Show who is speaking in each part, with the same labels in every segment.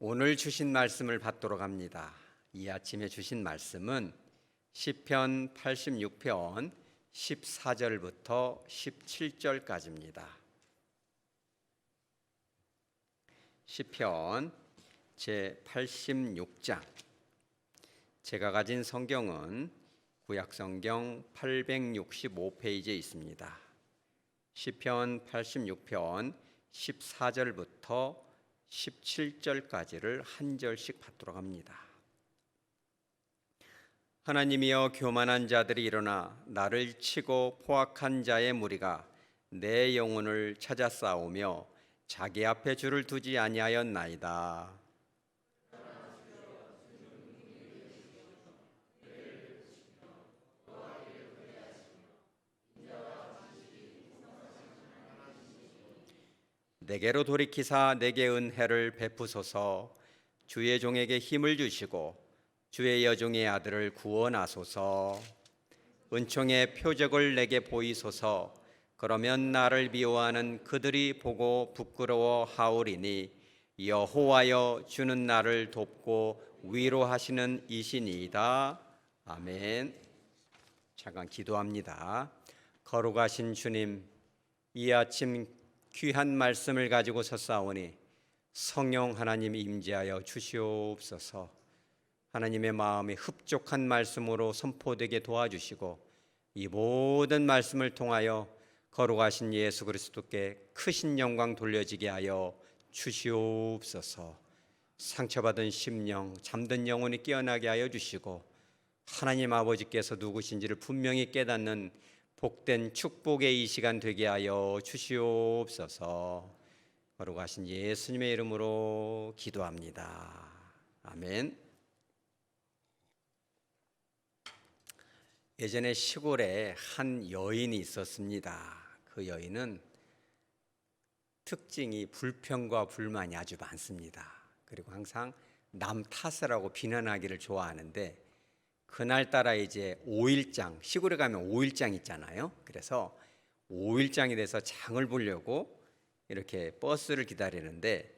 Speaker 1: 오늘 주신 말씀을 받도록 합니다. 이 아침에 주신 말씀은 시편 86편 14절부터 17절까지입니다. 시편 제86장. 제가 가진 성경은 구약성경 865페이지에 있습니다. 시편 86편 14절부터 17절까지를 한 절씩 받도록 합니다. 하나님이여, 교만한 자들이 일어나 나를 치고 포악한 자의 무리가 내 영혼을 찾아 싸우며 자기 앞에 줄을 두지 아니하였나이다. 내게로 돌이키사 내게 은혜를 베푸소서. 주의 종에게 힘을 주시고 주의 여종의 아들을 구원하소서. 은총의 표적을 내게 보이소서. 그러면 나를 미워하는 그들이 보고 부끄러워하오리니 여호와여, 주는 나를 돕고 위로하시는 이시니이다. 아멘. 잠깐 기도합니다. 거룩하신 주님, 이 아침 귀한 말씀을 가지고 섰사오니 성령 하나님 임재하여 주시옵소서. 하나님의 마음이 흡족한 말씀으로 선포되게 도와주시고 이 모든 말씀을 통하여 거룩하신 예수 그리스도께 크신 영광 돌려지게 하여 주시옵소서. 상처받은 심령, 잠든 영혼이 깨어나게 하여 주시고 하나님 아버지께서 누구신지를 분명히 깨닫는 복된 축복의 이 시간 되게 하여 주시옵소서. 거룩하신 예수님의 이름으로 기도합니다. 아멘. 예전에 시골에 한 여인이 있었습니다. 그 여인은 특징이 불평과 불만이 아주 많습니다. 그리고 항상 남 탓을 하고 비난하기를 좋아하는데, 그날따라 이제 5일장, 시골에 가면 5일장 있잖아요. 그래서 5일장이 돼서 장을 보려고 이렇게 버스를 기다리는데,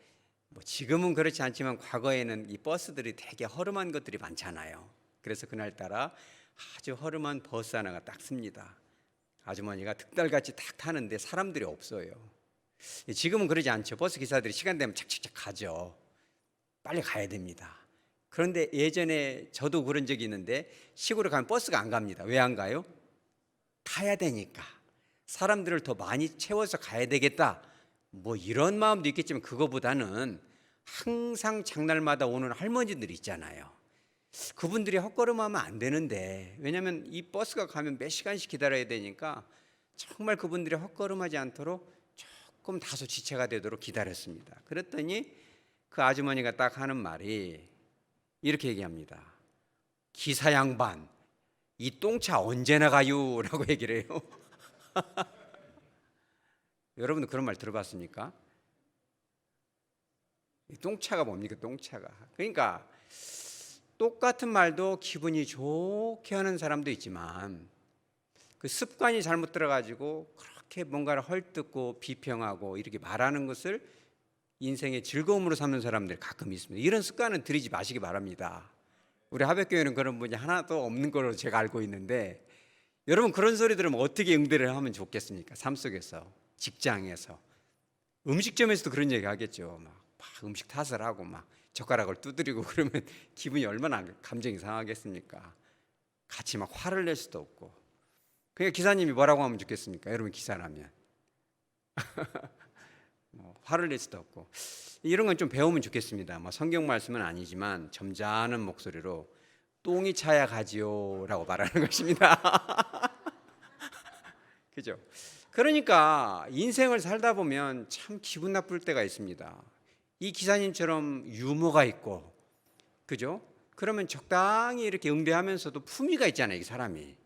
Speaker 1: 지금은 그렇지 않지만 과거에는 이 버스들이 되게 허름한 것들이 많잖아요. 그래서 그날따라 아주 허름한 버스 하나가 딱 씁니다. 아주머니가 득달같이 딱 타는데 사람들이 없어요. 지금은 그러지 않죠. 버스 기사들이 시간 되면 착착착 가죠. 빨리 가야 됩니다. 그런데 예전에 저도 그런 적이 있는데, 시골에 가면 버스가 안 갑니다. 왜 안 가요? 타야 되니까. 사람들을 더 많이 채워서 가야 되겠다, 이런 마음도 있겠지만, 그거보다는 항상 장날마다 오는 할머니들이 있잖아요. 그분들이 헛걸음하면 안 되는데, 왜냐하면 이 버스가 가면 몇 시간씩 기다려야 되니까 정말 그분들이 헛걸음하지 않도록 조금 다소 지체가 되도록 기다렸습니다. 그랬더니 그 아주머니가 딱 하는 말이 이렇게 얘기합니다. 기사 양반, 이 똥차 언제나 가요? 라고 얘기를 해요. 여러분도 그런 말 들어봤습니까? 이 똥차가 뭡니까? 똥차가. 그러니까 똑같은 말도 기분이 좋게 하는 사람도 있지만, 그 습관이 잘못 들어가지고 그렇게 뭔가를 헐뜯고 비평하고 이렇게 말하는 것을 인생의 즐거움으로 삼는 사람들 가끔 있습니다. 이런 습관은 들이지 마시기 바랍니다. 우리 하백교회는 그런 분이 하나도 없는 걸로 제가 알고 있는데, 여러분 그런 소리 들으면 어떻게 응대를 하면 좋겠습니까? 삶 속에서, 직장에서, 음식점에서도 그런 얘기 하겠죠. 막 음식 탓을 하고 막 젓가락을 두드리고 그러면 기분이 얼마나 감정이 상하겠습니까? 같이 막 화를 낼 수도 없고. 그러니까 기사님이 뭐라고 하면 좋겠습니까? 여러분 기사라면 화를 낼 수도 없고. 이런 건 좀 배우면 좋겠습니다. 성경 말씀은 아니지만 점잖은 목소리로 똥이 차야 가지요 라고 말하는 것입니다. 그죠? 그러니까 인생을 살다 보면 참 기분 나쁠 때가 있습니다. 이 기사님처럼 유머가 있고, 그죠? 그러면 적당히 이렇게 응대하면서도 품위가 있잖아요, 이 사람이.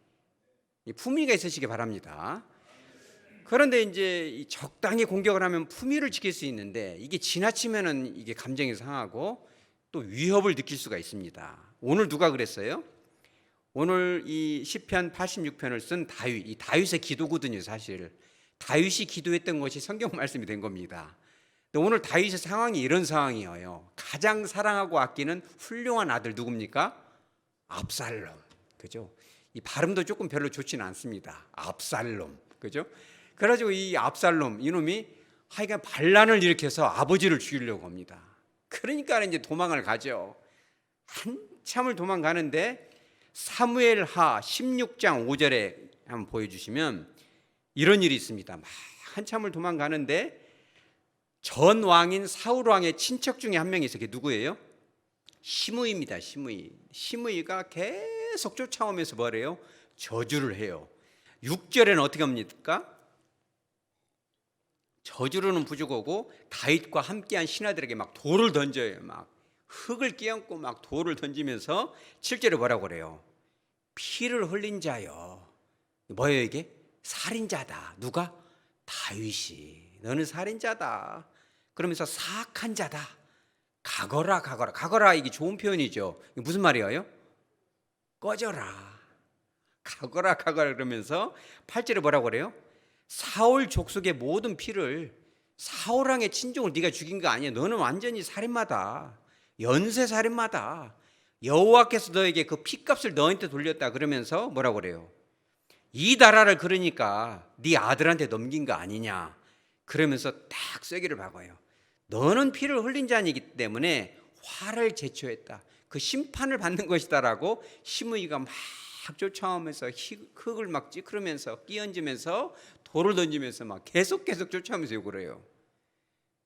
Speaker 1: 이 품위가 있으시기 바랍니다. 그런데 이제 적당히 공격을 하면 품위를 지킬 수 있는데, 이게 지나치면은 이게 감정이 상하고 또 위협을 느낄 수가 있습니다. 오늘 누가 그랬어요? 오늘 이 시편 86편을 쓴 다윗, 이 다윗의 기도거든요. 사실 다윗이 기도했던 것이 성경 말씀이 된 겁니다. 근데 오늘 다윗의 상황이 이런 상황이에요. 가장 사랑하고 아끼는 훌륭한 아들 누굽니까? 압살롬. 그죠? 이 발음도 조금 별로 좋지는 않습니다. 압살롬. 그죠? 그래가지고 이 압살롬 이놈이 하여간 반란을 일으켜서 아버지를 죽이려고 합니다. 그러니까 이제 도망을 가죠. 한참을 도망가는데 사무엘하 16장 5절에 한번 보여주시면 이런 일이 있습니다. 막 한참을 도망가는데 전 왕인 사울 왕의 친척 중에 한 명이 있어요. 그게 누구예요? 시므이입니다. 시므이가 계속 쫓아오면서 뭐래요? 저주를 해요. 6절에는 어떻게 합니까? 저주로는 부족하고 다윗과 함께한 신하들에게 막 돌을 던져요. 막 흙을 끼얹고 막 돌을 던지면서 7절에 뭐라고 그래요? 피를 흘린 자요. 뭐예요 이게? 살인자다. 누가? 다윗이. 너는 살인자다. 그러면서 사악한 자다. 가거라 가거라. 가거라 이게 좋은 표현이죠. 이게 무슨 말이에요? 꺼져라. 가거라 가거라 그러면서 8절에 뭐라고 그래요? 사울 족속의 모든 피를 사울 왕의 친족을 네가 죽인 거 아니야. 너는 완전히 살인마다. 연쇄 살인마다. 여호와께서 너에게 그 피값을 너한테 돌렸다. 그러면서 뭐라고 그래요? 이 나라를 그러니까 네 아들한테 넘긴 거 아니냐. 그러면서 딱 쐐기를 박아요. 너는 피를 흘린 자이기 때문에 화를 제초했다. 그 심판을 받는 것이다라고 시므이가 막 쫓아오면서 흙을 막 찌그러면서 끼얹으면서 돌을 던지면서 막 계속 쫓아오면서 욕을 해요.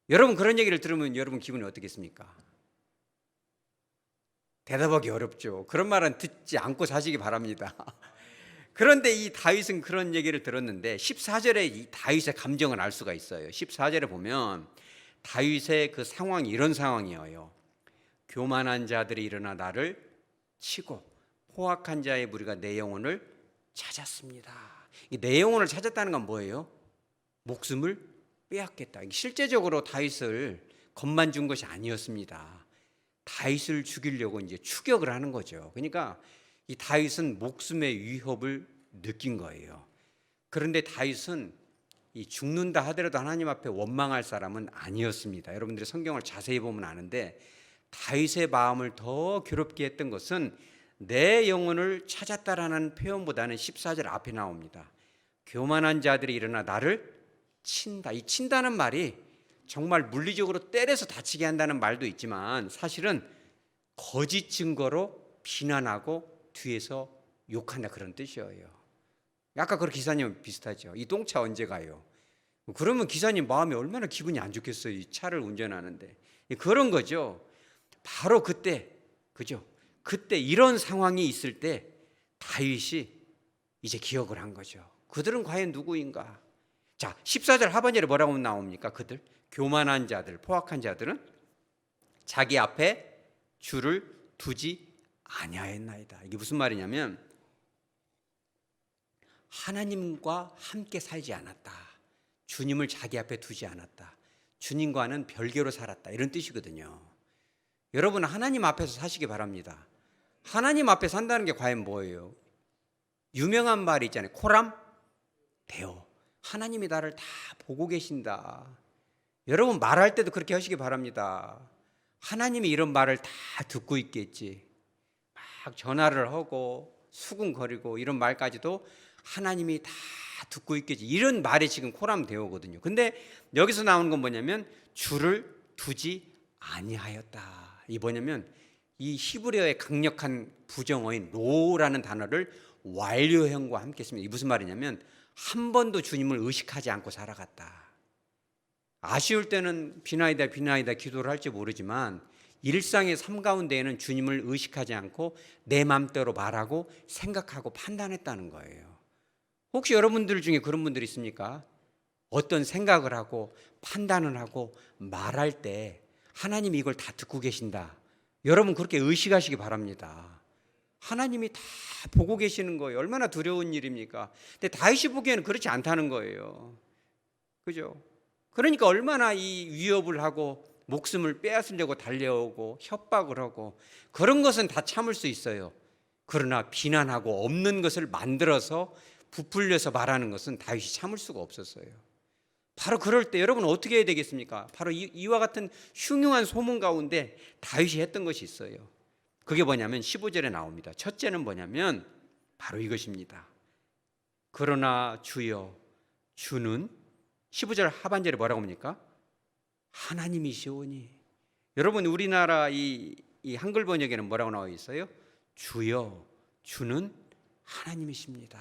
Speaker 1: 여러분 그런 얘기를 들으면 여러분 기분이 어떻겠습니까? 대답하기 어렵죠. 그런 말은 듣지 않고 사시기 바랍니다. 그런데 이 다윗은 그런 얘기를 들었는데 14절에 이 다윗의 감정을 알 수가 있어요. 14절에 보면 다윗의 그 상황이 이런 상황이에요. 교만한 자들이 일어나 나를 치고 포악한 자의 무리가 내 영혼을 찾았습니다. 내 영혼을 찾았다는 건 뭐예요? 목숨을 빼앗겠다. 실제적으로 다윗을 겁만 준 것이 아니었습니다. 다윗을 죽이려고 이제 추격을 하는 거죠. 그러니까 이 다윗은 목숨의 위협을 느낀 거예요. 그런데 다윗은 이 죽는다 하더라도 하나님 앞에 원망할 사람은 아니었습니다. 여러분들이 성경을 자세히 보면 아는데 다윗의 마음을 더 괴롭게 했던 것은 내 영혼을 찾았다라는 표현보다는 14절 앞에 나옵니다. 교만한 자들이 일어나 나를 친다. 이 친다는 말이 정말 물리적으로 때려서 다치게 한다는 말도 있지만 사실은 거짓 증거로 비난하고 뒤에서 욕한다 그런 뜻이에요. 아까 그 기사님 비슷하죠. 이 똥차 언제 가요? 그러면 기사님 마음이 얼마나 기분이 안 좋겠어요. 이 차를 운전하는데. 그런 거죠. 바로 그때, 그죠? 그때 이런 상황이 있을 때 다윗이 이제 기억을 한 거죠. 그들은 과연 누구인가? 자, 14절 하반절에 뭐라고 나옵니까? 그들 교만한 자들, 포악한 자들은 자기 앞에 주를 두지 아니하였나이다. 이게 무슨 말이냐면 하나님과 함께 살지 않았다. 주님을 자기 앞에 두지 않았다. 주님과는 별개로 살았다. 이런 뜻이거든요. 여러분 하나님 앞에서 사시기 바랍니다. 하나님 앞에 산다는 게 과연 뭐예요? 유명한 말이 있잖아요. 코람 대어. 하나님이 나를 다 보고 계신다. 여러분 말할 때도 그렇게 하시기 바랍니다. 하나님이 이런 말을 다 듣고 있겠지. 막 전화를 하고 수군거리고 이런 말까지도 하나님이 다 듣고 있겠지. 이런 말이 지금 코람 대어거든요. 근데 여기서 나오는 건 뭐냐면 주를 두지 아니하였다. 이 뭐냐면 이 히브리어의 강력한 부정어인 로라는 단어를 완료형과 함께 씁니다. 이 무슨 말이냐면 한 번도 주님을 의식하지 않고 살아갔다. 아쉬울 때는 비나이다 기도를 할지 모르지만 일상의 삶 가운데에는 주님을 의식하지 않고 내 마음대로 말하고 생각하고 판단했다는 거예요. 혹시 여러분들 중에 그런 분들 있습니까? 어떤 생각을 하고 판단을 하고 말할 때 하나님이 이걸 다 듣고 계신다. 여러분 그렇게 의식하시기 바랍니다. 하나님이 다 보고 계시는 거예요. 얼마나 두려운 일입니까? 근데 다윗이 보기에는 그렇지 않다는 거예요. 그죠? 그러니까 얼마나 이 위협을 하고 목숨을 빼앗으려고 달려오고 협박을 하고 그런 것은 다 참을 수 있어요. 그러나 비난하고 없는 것을 만들어서 부풀려서 말하는 것은 다윗이 참을 수가 없었어요. 바로 그럴 때 여러분 어떻게 해야 되겠습니까? 바로 이와 같은 흉흉한 소문 가운데 다윗이 했던 것이 있어요. 그게 뭐냐면 15절에 나옵니다. 첫째는 뭐냐면 바로 이것입니다. 그러나 주여, 주는 15절 하반절에 뭐라고 합니까? 하나님이시오니. 여러분 우리나라 이 한글 번역에는 뭐라고 나와 있어요? 주여, 주는 하나님이십니다.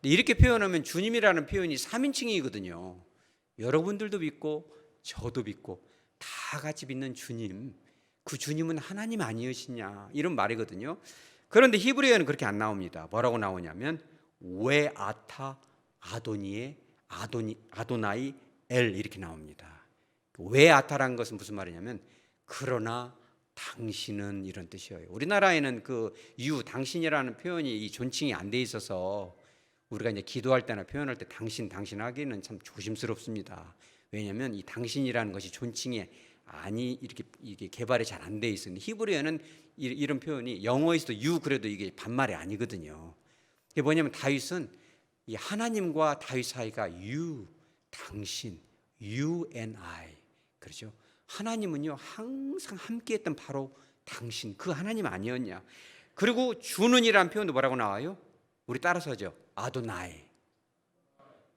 Speaker 1: 이렇게 표현하면 주님이라는 표현이 3인칭이거든요. 여러분들도 믿고 저도 믿고 다 같이 믿는 주님, 그 주님은 하나님 아니시냐 이런 말이거든요. 그런데 히브리어는 그렇게 안 나옵니다. 뭐라고 나오냐면 왜 아타 아도니의 아도나이 엘 이렇게 나옵니다. 왜 아타라는 것은 무슨 말이냐면 그러나 당신은 이런 뜻이에요. 우리나라에는 그 당신이라는 표현이 이 존칭이 안 돼 있어서 우리가 이제 기도할 때나 표현할 때 당신 하기는 참 조심스럽습니다. 왜냐하면 이 당신이라는 것이 존칭에 이게 개발이 잘 안 돼 있어요. 히브리어는 이런 표현이 영어에서도 그래도 이게 반말이 아니거든요. 이게 뭐냐면 다윗은 이 하나님과 다윗 사이가 당신, you and I 그렇죠. 하나님은요 항상 함께했던 바로 당신, 그 하나님 아니었냐. 그리고 주는이라는 표현도 뭐라고 나와요? 우리 따라서 하죠. 아도나이.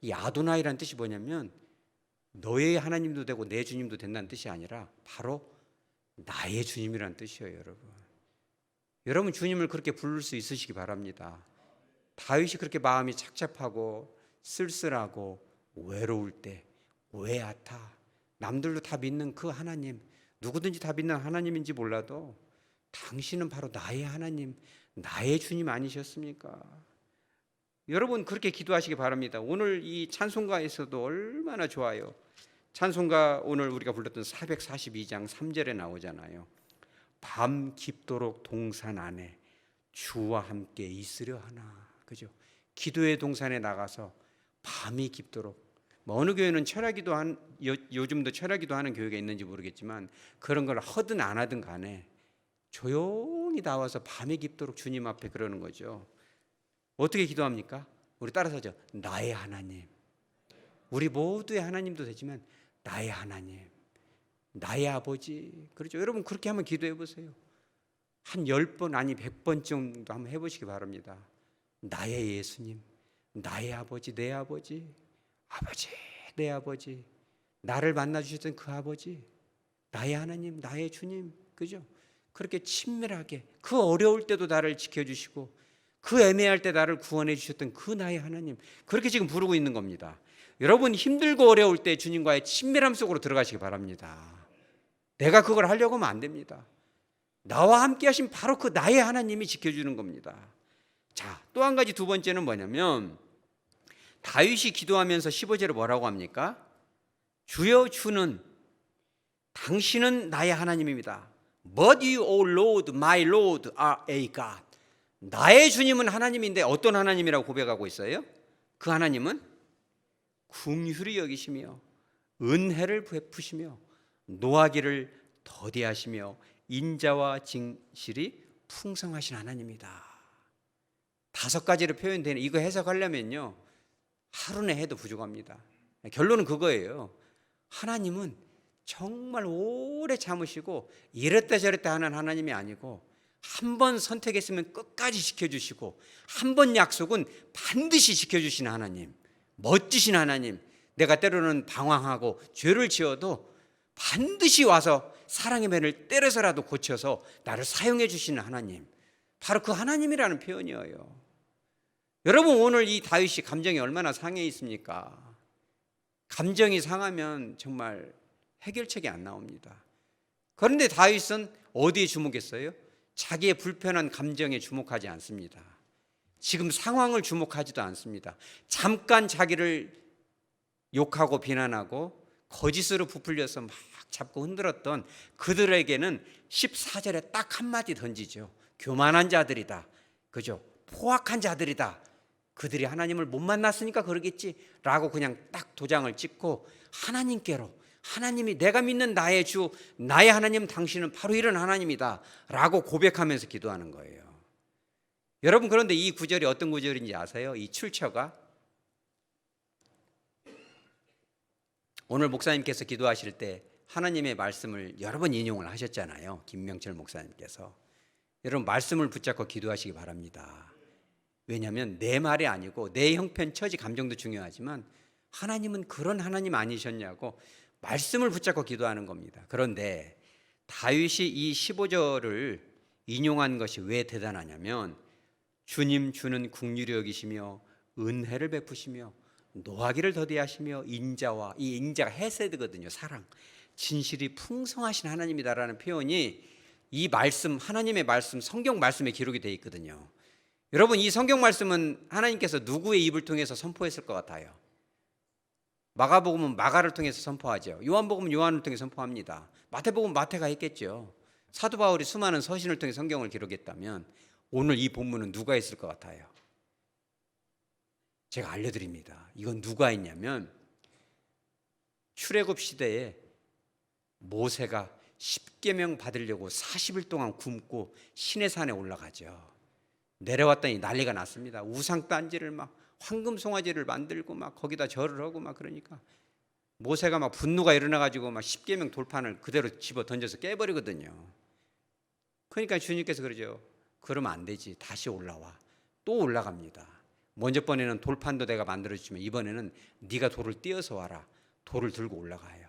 Speaker 1: 이 아도나이라는 뜻이 뭐냐면 너의 하나님도 되고 내 주님도 된다는 뜻이 아니라 바로 나의 주님이라는 뜻이에요. 여러분 주님을 그렇게 부를 수 있으시기 바랍니다. 다윗이 그렇게 마음이 착잡하고 쓸쓸하고 외로울 때 왜 아타, 남들도 다 믿는 그 하나님, 누구든지 다 믿는 하나님인지 몰라도 당신은 바로 나의 하나님, 나의 주님 아니셨습니까? 여러분 그렇게 기도하시기 바랍니다. 오늘 이 찬송가에서도 얼마나 좋아요. 찬송가 오늘 우리가 불렀던 442장 3절에 나오잖아요. 밤 깊도록 동산 안에 주와 함께 있으려 하나. 그죠? 기도의 동산에 나가서 밤이 깊도록, 어느 교회는 철야기도 요즘도 철야기도 하는 교회가 있는지 모르겠지만 그런 걸 하든 안 하든 간에 조용히 나와서 밤이 깊도록 주님 앞에 그러는 거죠. 어떻게 기도합니까? 우리 따라서 하죠. 나의 하나님. 우리 모두의 하나님도 되지만 나의 하나님, 나의 아버지. 그렇죠? 여러분 그렇게 한번 기도해 보세요. 한 10번 아니 100번 정도 한번 해보시기 바랍니다. 나의 예수님, 나의 아버지, 내 아버지, 아버지, 내 아버지, 나를 만나주셨던 그 아버지, 나의 하나님, 나의 주님. 그죠? 그렇게 친밀하게 그 어려울 때도 나를 지켜주시고 그 애매할 때 나를 구원해 주셨던 그 나의 하나님, 그렇게 지금 부르고 있는 겁니다. 여러분 힘들고 어려울 때 주님과의 친밀함 속으로 들어가시기 바랍니다. 내가 그걸 하려고 하면 안 됩니다. 나와 함께 하신 바로 그 나의 하나님이 지켜주는 겁니다. 자, 또 한 가지 두 번째는 뭐냐면 다윗이 기도하면서 15절에 뭐라고 합니까? 주여, 주는 당신은 나의 하나님입니다. But you, O Lord, my Lord, are a God. 나의 주님은 하나님인데 어떤 하나님이라고 고백하고 있어요? 그 하나님은 긍휼히 여기시며 은혜를 베푸시며 노하기를 더디하시며 인자와 진실이 풍성하신 하나님이다. 5가지로 표현되는 이거 해석하려면요 하루는 해도 부족합니다. 결론은 그거예요. 하나님은 정말 오래 참으시고 이랬다 저랬다 하는 하나님이 아니고 한 번 선택했으면 끝까지 지켜주시고 한 번 약속은 반드시 지켜주시는 하나님, 멋지신 하나님. 내가 때로는 방황하고 죄를 지어도 반드시 와서 사랑의 맨을 때려서라도 고쳐서 나를 사용해 주시는 하나님, 바로 그 하나님이라는 표현이에요. 여러분 오늘 이 다윗이 감정이 얼마나 상해 있습니까? 감정이 상하면 정말 해결책이 안 나옵니다. 그런데 다윗은 어디에 주목했어요? 자기의 불편한 감정에 주목하지 않습니다. 지금 상황을 주목하지도 않습니다. 잠깐 자기를 욕하고 비난하고 거짓으로 부풀려서 막 잡고 흔들었던 그들에게는 14절에 딱 한마디 던지죠. 교만한 자들이다. 그죠? 포악한 자들이다. 그들이 하나님을 못 만났으니까 그러겠지 라고 그냥 딱 도장을 찍고 하나님께로, 하나님이 내가 믿는 나의 주, 나의 하나님 당신은 바로 이런 하나님이다 라고 고백하면서 기도하는 거예요. 여러분 그런데 이 구절이 어떤 구절인지 아세요? 이 출처가 오늘 목사님께서 기도하실 때 하나님의 말씀을 여러 번 인용을 하셨잖아요. 김명철 목사님께서. 여러분 말씀을 붙잡고 기도하시기 바랍니다. 왜냐하면 내 말이 아니고 내 형편, 처지, 감정도 중요하지만 하나님은 그런 하나님 아니셨냐고 말씀을 붙잡고 기도하는 겁니다. 그런데 다윗이 이 15절을 인용한 것이 왜 대단하냐면 주님 주는 긍휼히 여기시며 은혜를 베푸시며 노하기를 더디하시며 인자와, 이 인자가 헤세드거든요. 사랑, 진실이 풍성하신 하나님이다라는 표현이 이 말씀, 하나님의 말씀, 성경 말씀에 기록이 되어 있거든요. 여러분 이 성경 말씀은 하나님께서 누구의 입을 통해서 선포했을 것 같아요? 마가복음은 마가를 통해서 선포하죠. 요한복음은 요한을 통해 선포합니다. 마태복음은 마태가 했겠죠. 사도 바울이 수많은 서신을 통해 성경을 기록했다면 오늘 이 본문은 누가 했을 것 같아요? 제가 알려드립니다. 이건 누가 했냐면 출애굽 시대에 모세가 10계명 받으려고 40일 동안 굶고 시내산에 올라가죠. 내려왔더니 난리가 났습니다. 우상 딴지를 막 황금 송아지를 만들고 막 거기다 절을 하고 막 그러니까 모세가 막 분노가 일어나가지고 막 10계명 돌판을 그대로 집어 던져서 깨버리거든요. 그러니까 주님께서 그러죠. 그러면 안 되지. 다시 올라와. 또 올라갑니다. 먼저 번에는 돌판도 내가 만들어주지만 이번에는 네가 돌을 띄어서 와라. 돌을 들고 올라가요.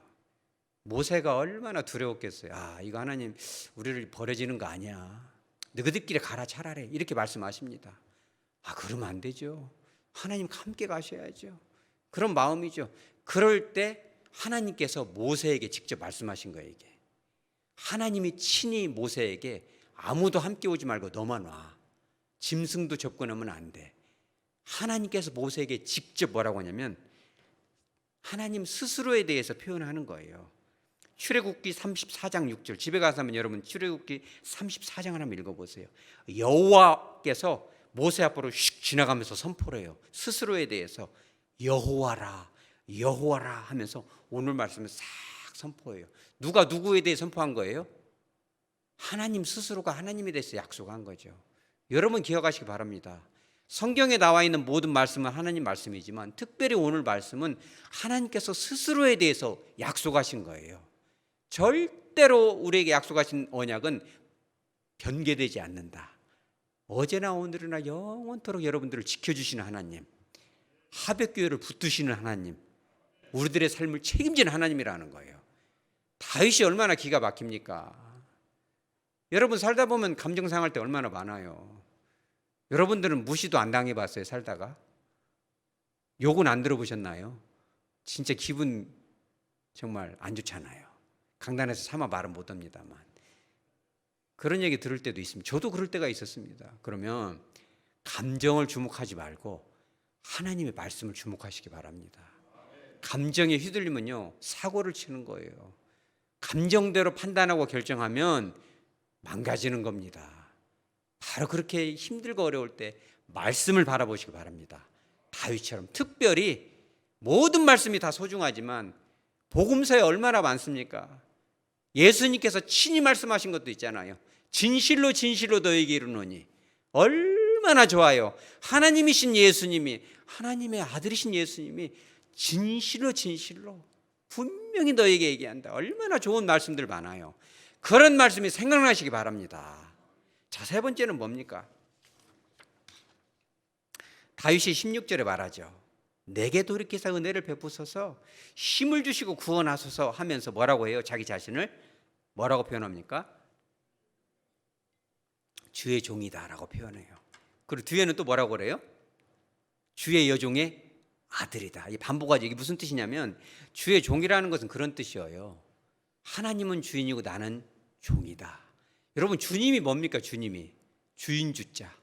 Speaker 1: 모세가 얼마나 두려웠겠어요. 아, 이거 하나님 우리를 버려지는 거 아니야. 너희들끼리 가라 차라리 이렇게 말씀하십니다. 아, 그러면 안 되죠. 하나님 함께 가셔야죠. 그런 마음이죠. 그럴 때 하나님께서 모세에게 직접 말씀하신 거예요. 이게 하나님이 친히 모세에게 아무도 함께 오지 말고 너만 와. 짐승도 접근하면 안 돼. 하나님께서 모세에게 직접 뭐라고 하냐면 하나님 스스로에 대해서 표현하는 거예요. 출애굽기 34장 6절 집에 가서 한번 여러분 출애굽기 34장을 한번 읽어보세요. 여호와께서 모세 앞으로 슉 지나가면서 선포를 해요. 스스로에 대해서 여호와라 여호와라 하면서 오늘 말씀을 싹 선포해요. 누가 누구에 대해 선포한 거예요? 하나님 스스로가 하나님에 대해서 약속한 거죠. 여러분 기억하시기 바랍니다. 성경에 나와 있는 모든 말씀은 하나님 말씀이지만 특별히 오늘 말씀은 하나님께서 스스로에 대해서 약속하신 거예요. 절대로 우리에게 약속하신 언약은 변개되지 않는다. 어제나 오늘이나 영원토록 여러분들을 지켜주시는 하나님, 하백교회를 붙드시는 하나님, 우리들의 삶을 책임지는 하나님이라는 거예요. 다윗이 얼마나 기가 막힙니까? 여러분 살다 보면 감정 상할 때 얼마나 많아요. 여러분들은 무시도 안 당해봤어요? 살다가 욕은 안 들어보셨나요? 진짜 기분 정말 안 좋잖아요. 강단에서 차마 말은 못합니다만 그런 얘기 들을 때도 있습니다. 저도 그럴 때가 있었습니다. 그러면 감정을 주목하지 말고 하나님의 말씀을 주목하시기 바랍니다. 감정에 휘둘리면요 사고를 치는 거예요. 감정대로 판단하고 결정하면 망가지는 겁니다. 바로 그렇게 힘들고 어려울 때 말씀을 바라보시기 바랍니다. 다윗처럼 특별히 모든 말씀이 다 소중하지만 복음서에 얼마나 많습니까? 예수님께서 친히 말씀하신 것도 있잖아요. 진실로 진실로 너에게 이르노니 얼마나 좋아요. 하나님이신 예수님이 하나님의 아들이신 예수님이 진실로 진실로 분명히 너에게 얘기한다. 얼마나 좋은 말씀들 많아요. 그런 말씀이 생각나시기 바랍니다. 자, 세 번째는 뭡니까? 다윗이 16절에 말하죠. 내게 돌이키사 은혜를 베푸소서 힘을 주시고 구원하소서 하면서 뭐라고 해요? 자기 자신을 뭐라고 표현합니까? 주의 종이다라고 표현해요. 그리고 뒤에는 또 뭐라고 그래요? 주의 여종의 아들이다. 이 반복하죠. 이게 무슨 뜻이냐면 주의 종이라는 것은 그런 뜻이에요. 하나님은 주인이고 나는 종이다. 여러분 주님이 뭡니까? 주님이 주인 주자.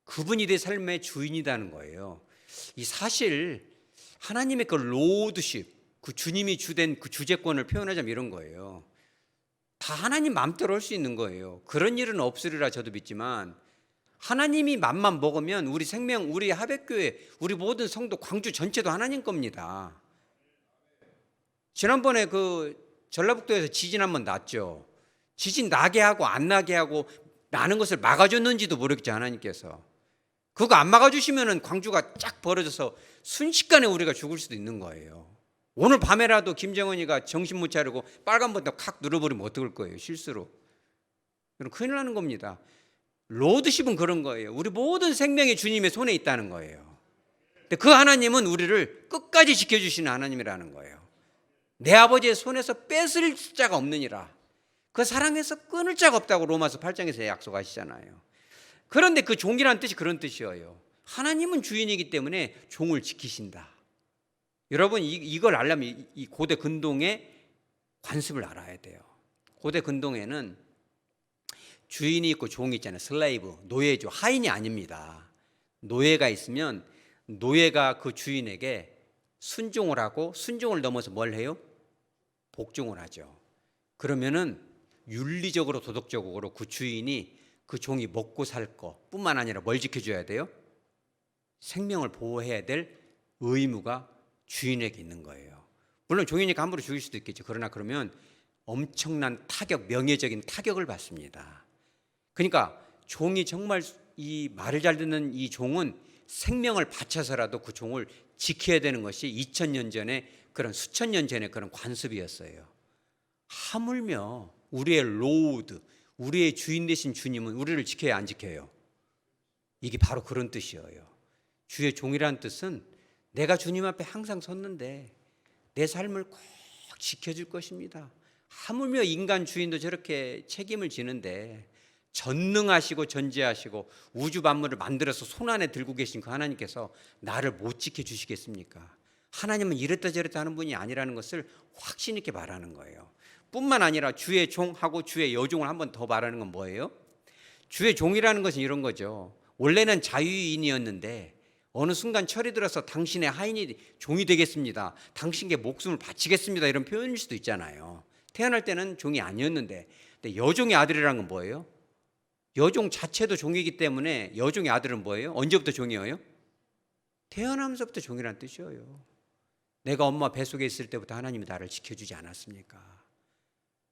Speaker 1: 그분이 내 삶의 주인이라는 거예요. 이 사실 하나님의 그 로드십, 그 주님이 주된 그 주재권을 표현하자면 이런 거예요. 다 하나님 마음대로 할 수 있는 거예요. 그런 일은 없으리라 저도 믿지만 하나님이 맘만 먹으면 우리 생명, 우리 하백교회, 우리 모든 성도 광주 전체도 하나님 겁니다. 지난번에 그 전라북도에서 지진 한번 났죠. 지진 나게 하고 안 나게 하고 나는 것을 막아줬는지도 모르겠죠. 하나님께서 그거 안 막아주시면은 광주가 쫙 벌어져서 순식간에 우리가 죽을 수도 있는 거예요. 오늘 밤에라도 김정은이가 정신 못 차리고 빨간 버튼 칵 눌러버리면 어떡할 거예요? 실수로. 그럼 큰일 나는 겁니다. 로드십은 그런 거예요. 우리 모든 생명이 주님의 손에 있다는 거예요. 근데 그 하나님은 우리를 끝까지 지켜주시는 하나님이라는 거예요. 내 아버지의 손에서 뺏을 자가 없느니라. 그 사랑에서 끊을 자가 없다고 로마서 8장에서 약속하시잖아요. 그런데 그 종이라는 뜻이 그런 뜻이에요. 하나님은 주인이기 때문에 종을 지키신다. 여러분 이걸 알려면 이 고대 근동의 관습을 알아야 돼요. 고대 근동에는 주인이 있고 종이 있잖아요. 슬레이브, 노예죠. 하인이 아닙니다. 노예가 있으면 노예가 그 주인에게 순종을 하고 순종을 넘어서 뭘 해요? 복종을 하죠. 그러면은 윤리적으로 도덕적으로 그 주인이 그 종이 먹고 살 것뿐만 아니라 뭘 지켜줘야 돼요? 생명을 보호해야 될 의무가 주인에게 있는 거예요. 물론 종이니까 함부로 죽일 수도 있겠죠. 그러나 그러면 엄청난 타격, 명예적인 타격을 받습니다. 그러니까 종이 정말 이 말을 잘 듣는 이 종은 생명을 바쳐서라도 그 종을 지켜야 되는 것이 2000년 전에 그런 수천 년 전에 그런 관습이었어요. 하물며 우리의 로드, 우리의 주인 되신 주님은 우리를 지켜야 안 지켜요? 이게 바로 그런 뜻이에요. 주의 종이라는 뜻은 내가 주님 앞에 항상 섰는데 내 삶을 꼭 지켜줄 것입니다. 하물며 인간 주인도 저렇게 책임을 지는데 전능하시고 전지하시고 우주 만물을 만들어서 손안에 들고 계신 그 하나님께서 나를 못 지켜주시겠습니까? 하나님은 이랬다 저랬다 하는 분이 아니라는 것을 확신 있게 말하는 거예요. 뿐만 아니라 주의 종하고 주의 여종을 한 번 더 말하는 건 뭐예요? 주의 종이라는 것은 이런 거죠. 원래는 자유인이었는데 어느 순간 철이 들어서 당신의 하인이 종이 되겠습니다. 당신께 목숨을 바치겠습니다. 이런 표현일 수도 있잖아요. 태어날 때는 종이 아니었는데. 근데 여종의 아들이라는 건 뭐예요? 여종 자체도 종이기 때문에 여종의 아들은 뭐예요? 언제부터 종이에요? 태어나면서부터 종이라는 뜻이에요. 내가 엄마 뱃속에 있을 때부터 하나님이 나를 지켜주지 않았습니까?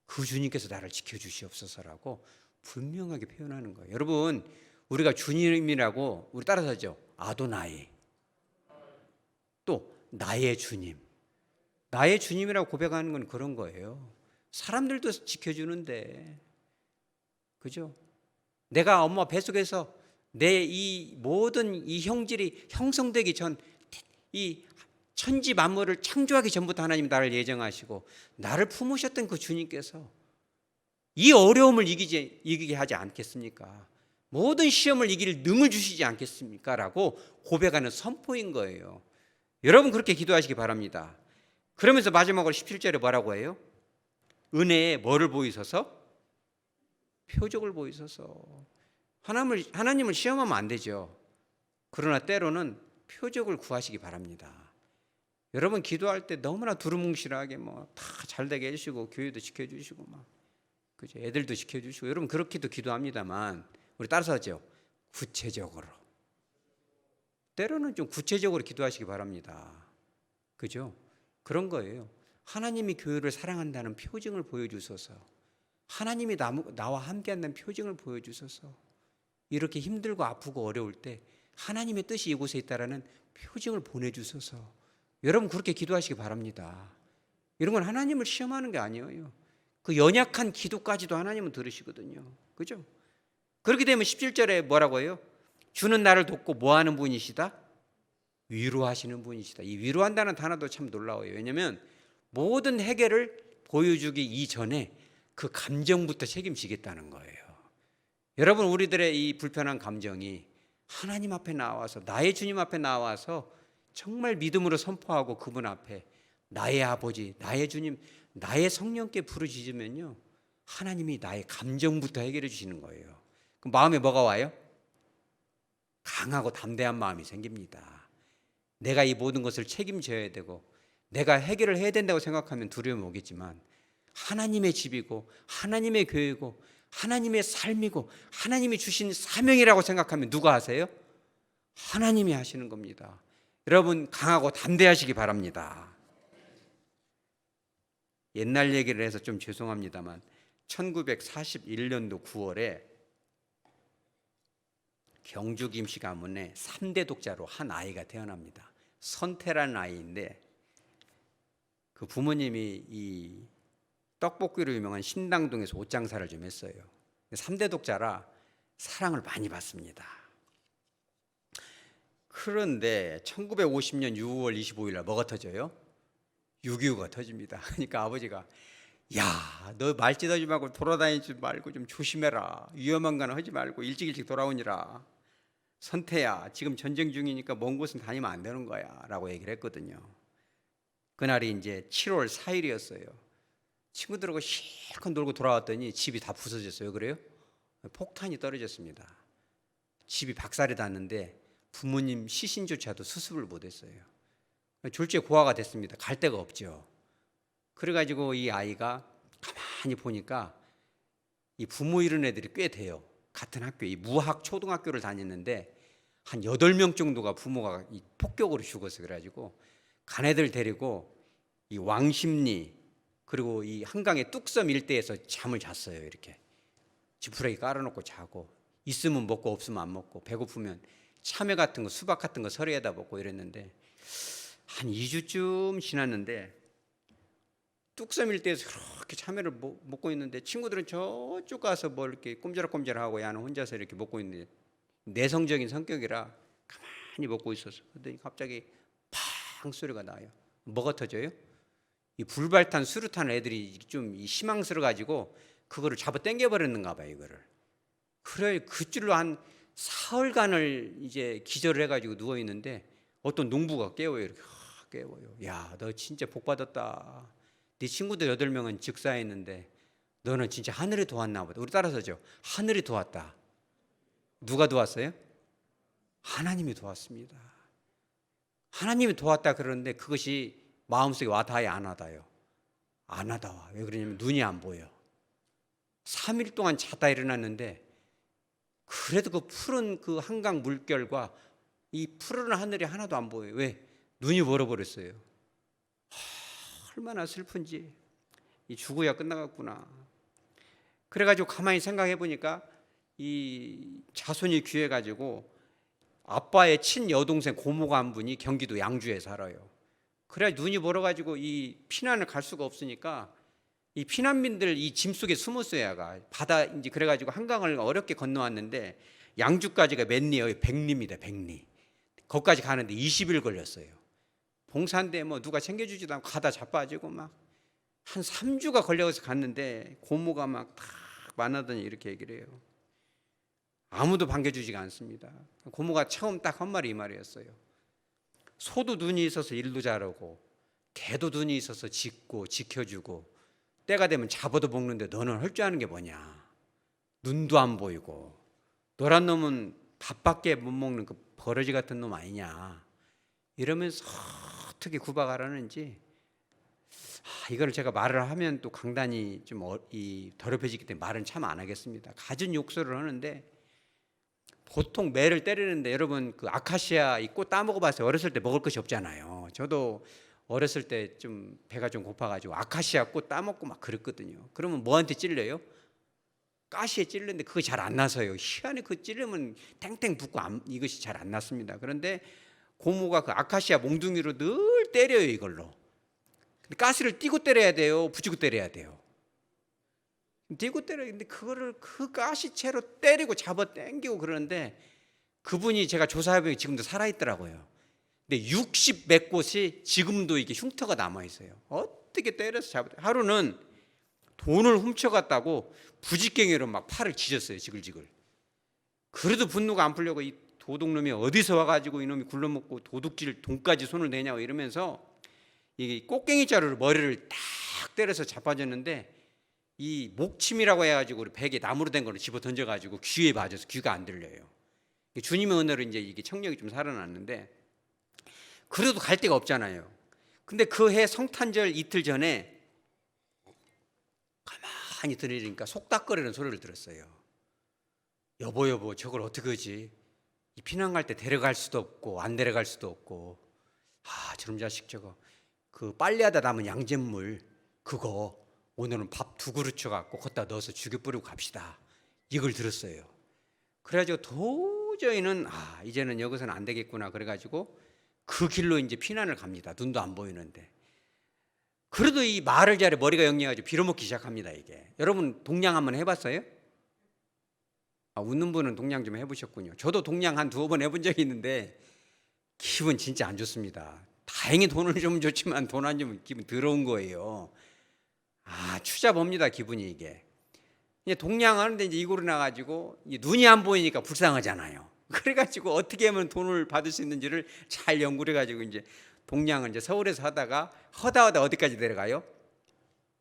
Speaker 1: 그 주님께서 나를 지켜주시옵소서라고 분명하게 표현하는 거예요. 여러분, 우리가 주님이라고 우리 따라서 하죠. 아도나이. 또 나의 주님. 나의 주님이라고 고백하는 건 그런 거예요. 사람들도 지켜주는데, 그죠? 내가 엄마 뱃속에서 내 이 모든 이 형질이 형성되기 전, 이 천지 만물을 창조하기 전부터 하나님 나를 예정하시고 나를 품으셨던 그 주님께서 이 어려움을 이기게 하지 않겠습니까? 모든 시험을 이길 능을 주시지 않겠습니까? 라고 고백하는 선포인 거예요. 여러분 그렇게 기도하시기 바랍니다. 그러면서 마지막으로 17절에 뭐라고 해요? 은혜에 뭐를 보이소서? 표적을 보이소서. 하나님을 시험하면 안 되죠. 그러나 때로는 표적을 구하시기 바랍니다. 여러분 기도할 때 너무나 두루뭉실하게 뭐 다 잘되게 해주시고 교회도 지켜주시고 막 그죠? 애들도 지켜주시고 여러분 그렇게도 기도합니다만 우리 따라서 하죠. 구체적으로 때로는 좀 구체적으로 기도하시기 바랍니다. 그죠? 그런 거예요. 하나님이 교회를 사랑한다는 표징을 보여주소서. 하나님이 나와 함께한다는 표징을 보여주소서. 이렇게 힘들고 아프고 어려울 때 하나님의 뜻이 이곳에 있다라는 표징을 보내주소서. 여러분 그렇게 기도하시기 바랍니다. 이런 건 하나님을 시험하는 게 아니에요. 그 연약한 기도까지도 하나님은 들으시거든요. 그죠? 그렇게 되면 17절에 뭐라고 해요? 주는 나를 돕고 뭐 하는 분이시다? 위로하시는 분이시다. 이 위로한다는 단어도 참 놀라워요. 왜냐하면 모든 해결을 보여주기 이전에 그 감정부터 책임지겠다는 거예요. 여러분 우리들의 이 불편한 감정이 하나님 앞에 나와서 나의 주님 앞에 나와서 정말 믿음으로 선포하고 그분 앞에 나의 아버지, 나의 주님, 나의 성령께 부르짖으면요 하나님이 나의 감정부터 해결해 주시는 거예요. 그럼 마음에 뭐가 와요? 강하고 담대한 마음이 생깁니다. 내가 이 모든 것을 책임져야 되고 내가 해결을 해야 된다고 생각하면 두려움이 오겠지만 하나님의 집이고 하나님의 교회고 하나님의 삶이고 하나님이 주신 사명이라고 생각하면 누가 하세요? 하나님이 하시는 겁니다. 여러분 강하고 담대하시기 바랍니다. 옛날 얘기를 해서 좀 죄송합니다만 1941년도 9월에 경주 김씨 가문에 3대 독자로 한 아이가 태어납니다. 선태라는 아이인데 그 부모님이 이 떡볶이로 유명한 신당동에서 옷장사를 좀 했어요. 3대 독자라 사랑을 많이 받습니다. 그런데 1950년 6월 25일 날 뭐가 터져요? 6.25가 터집니다. 그러니까 아버지가 야, 너 말짓하지 말고 돌아다니지 말고 좀 조심해라. 위험한 거는 하지 말고 일찍 돌아오니라. 선태야, 지금 전쟁 중이니까 먼 곳은 다니면 안 되는 거야 라고 얘기를 했거든요. 그날이 이제 7월 4일이었어요. 친구들하고 실컷 놀고 돌아왔더니 집이 다 부서졌어요. 그래요? 폭탄이 떨어졌습니다. 집이 박살이 났는데 부모님 시신조차도 수습을 못했어요. 졸지에 고아가 됐습니다. 갈 데가 없죠. 그래가지고 이 아이가 가만히 보니까 이 부모 잃은 애들이 꽤 돼요. 같은 학교, 이 무학 초등학교를 다녔는데 한 8명 정도가 부모가 이 폭격으로 죽었어요. 그래가지고 간 애들 데리고 이 왕십리 그리고 이 한강의 뚝섬 일대에서 잠을 잤어요. 이렇게 지푸라기 깔아놓고 자고, 있으면 먹고 없으면 안 먹고, 배고프면 참외 같은 거 수박 같은 거 서리에다 먹고 이랬는데 한 2주쯤 지났는데 뚝섬 일대에서 그렇게 참외를 먹고 있는데 친구들은 저쪽 가서 뭐 이렇게 꼼지락꼼지락하고 야는 혼자서 이렇게 먹고 있는데 내성적인 성격이라 가만히 먹고 있었어. 그랬더니 갑자기 팡 소리가 나요. 뭐가 터져요? 이 불발탄 수류탄 애들이 좀 희망스러워가지고 그거를 잡아 당겨버렸는가 봐요. 이거를. 그래 그 줄로 한 사흘간을 이제 기절을 해가지고 누워 있는데 어떤 농부가 깨워요. 이렇게 깨워요. 야, 너 진짜 복 받았다. 네 친구들 8명은 즉사했는데 너는 진짜 하늘이 도왔나 보다. 우리 따라서죠. 하늘이 도왔다. 누가 도왔어요? 하나님이 도왔습니다. 하나님이 도왔다 그러는데 그것이 마음속에 와닿아야 안 와닿아요? 안 와닿아. 왜 그러냐면 눈이 안 보여. 3일 동안 자다 일어났는데 그래도 그 푸른 그 한강 물결과 이 푸른 하늘이 하나도 안 보여요. 왜? 눈이 멀어버렸어요. 얼마나 슬픈지. 이 죽어야 끝나갔구나. 그래가지고 가만히 생각해 보니까 이 자손이 귀해가지고 아빠의 친여동생 고모가 한 분이 경기도 양주에 살아요. 그래 눈이 멀어가지고 이 피난을 갈 수가 없으니까 이 피난민들 이 짐 속에 숨었어야가 바다 이제 그래가지고 한강을 어렵게 건너왔는데 양주까지가 몇 리예요? 100리입니다. 100리. 거기까지 가는데 20일 걸렸어요. 봉사인데 뭐 누가 챙겨주지도 않고 가다 자빠지고 막 한 3주가 걸려서 갔는데 고모가 막 탁 만나더니 이렇게 얘기를 해요. 아무도 반겨주지가 않습니다. 고모가 처음 딱 한 말이 이 말이었어요. 소도 눈이 있어서 일도 잘하고 개도 눈이 있어서 짖고 지켜주고 때가 되면 잡아도 먹는데 너는 할 줄 아는 게 뭐냐. 눈도 안 보이고 너란 놈은 밥밖에 못 먹는 그 버러지 같은 놈 아니냐. 이러면서 어떻게 구박하라는지 이걸 제가 말을 하면 또 강단이 좀 더럽혀지기 때문에 말은 참 안 하겠습니다. 갖은 욕설을 하는데 보통 매를 때리는데 여러분 그 아카시아 이 꽃 따먹어봤어요? 어렸을 때 먹을 것이 없잖아요. 저도 어렸을 때 좀 배가 좀 고파가지고 아카시아 꽃 따먹고 막 그랬거든요. 그러면 뭐한테 찔려요? 가시에 찔렸는데 그거 잘 안 나서요. 희한해. 그 찔르면 탱탱 붓고 이것이 잘 안 났습니다. 그런데 고모가 그 아카시아 몽둥이로 늘 때려요. 이걸로. 근데 가시를 띄고 때려야 돼요? 붙이고 때려야 돼요? 띄고 때려요. 근데 그거를 그 가시채로 때리고 잡아 당기고 그러는데 그분이 제가 조사해보니 지금도 살아있더라고요. 근데 60 몇 곳이 지금도 이게 흉터가 남아있어요. 어떻게 때려서 잡아. 하루는 돈을 훔쳐갔다고 부지깽이로 막 팔을 찢었어요. 지글지글. 그래도 분노가 안 풀려고 이 도둑놈이 어디서 와가지고 이놈이 굴러먹고 도둑질 돈까지 손을 내냐고 이러면서 이게 꽃갱이 자루로 머리를 딱 때려서 자빠졌는데 이 목침이라고 해가지고 우리 베개 나무로 된 거를 집어 던져가지고 귀에 맞아서 귀가 안 들려요. 주님의 은혜로 이제 이게 청력이 좀 살아났는데 그래도 갈 데가 없잖아요. 근데 그 해 성탄절 이틀 전에 가만히 들으니까 속닥거리는 소리를 들었어요. 여보 저걸 어떻게 하지? 이 피난 갈 때 데려갈 수도 없고 안 데려갈 수도 없고 저놈 자식 저거 그 빨래하다 남은 양잿물 그거 오늘은 밥 2그릇 쳐갖고 거기다 넣어서 죽여 뿌리고 갑시다. 이걸 들었어요. 그래가지고 도저히는 이제는 여기서는 안 되겠구나. 그래가지고 그 길로 이제 피난을 갑니다. 눈도 안 보이는데 그래도 이 말을 잘해 머리가 영리해가지고 빌어먹기 시작합니다. 이게 여러분 동냥 한번 해봤어요? 웃는 분은 동냥 좀 해보셨군요. 저도 동냥 한 2번 해본 적이 있는데 기분 진짜 안 좋습니다. 다행히 돈을 주면 좋지만 돈 안 주면 기분 더러운 거예요. 추잡합니다 기분이. 이게 이제 동냥하는데 이제 이고로 나가지고 눈이 안 보이니까 불쌍하잖아요. 그래가지고 어떻게 하면 돈을 받을 수 있는지를 잘 연구를 해가지고 이제 동냥을 이제 서울에서 하다가 허다하다 어디까지 내려가요?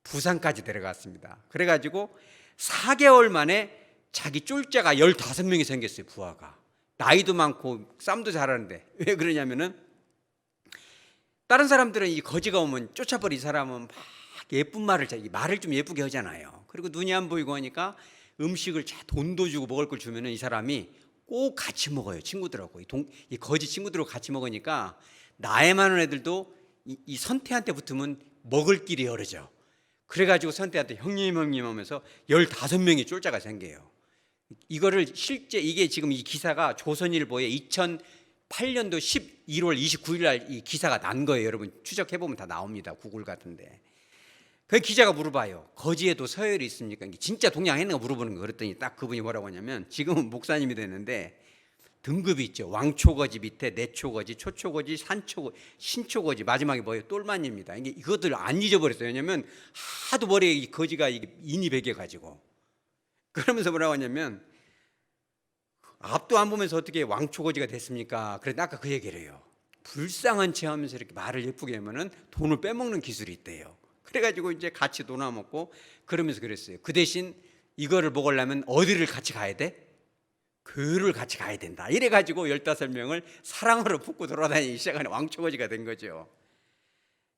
Speaker 1: 부산까지 내려갔습니다. 그래가지고 4개월 만에 자기 쫄자가 15명이 생겼어요. 부하가 나이도 많고 쌈도 잘하는데. 왜 그러냐면은 다른 사람들은 이 거지가 오면 쫓아버린 이 사람은 막 예쁜 말을 좀 예쁘게 하잖아요. 그리고 눈이 안 보이고 하니까 음식을 돈도 주고 먹을 걸 주면은 이 사람이 꼭 같이 먹어요. 친구들하고 이 거지 친구들하고 같이 먹으니까 나이 많은 애들도 이 선태한테 붙으면 먹을 길이 어려져. 그래가지고 선태한테 형님 하면서 15명이 쫄자가 생겨요. 이거를 실제 이게 지금 이 기사가 조선일보에 2008년도 11월 29일 날 이 기사가 난 거예요. 여러분 추적해 보면 다 나옵니다. 구글 같은데. 그 기자가 물어봐요. 거지에도 서열이 있습니까? 진짜 동냥했는가 물어보는 거. 그랬더니 딱 그분이 뭐라고 하냐면 지금은 목사님이 됐는데 등급이 있죠. 왕초거지 밑에 내초거지, 초초거지, 산초거지, 신초거지, 마지막에 뭐예요? 똘만입니다. 이것들 안 잊어버렸어요. 왜냐면 하도 머리에 이 거지가 인이 배겨가지고. 그러면서 뭐라고 하냐면 앞도 안 보면서 어떻게 왕초거지가 됐습니까? 그런데 아까 그 얘기를 해요. 불쌍한 체 하면서 이렇게 말을 예쁘게 하면은 돈을 빼먹는 기술이 있대요. 그래가지고 이제 같이 놀아 먹고 그러면서 그랬어요. 그 대신 이거를 먹으려면 어디를 같이 가야 돼? 교회를 같이 가야 된다. 이래가지고 15명을 사랑으로 품고 돌아다니기 시작하는 왕초거지가 된 거죠.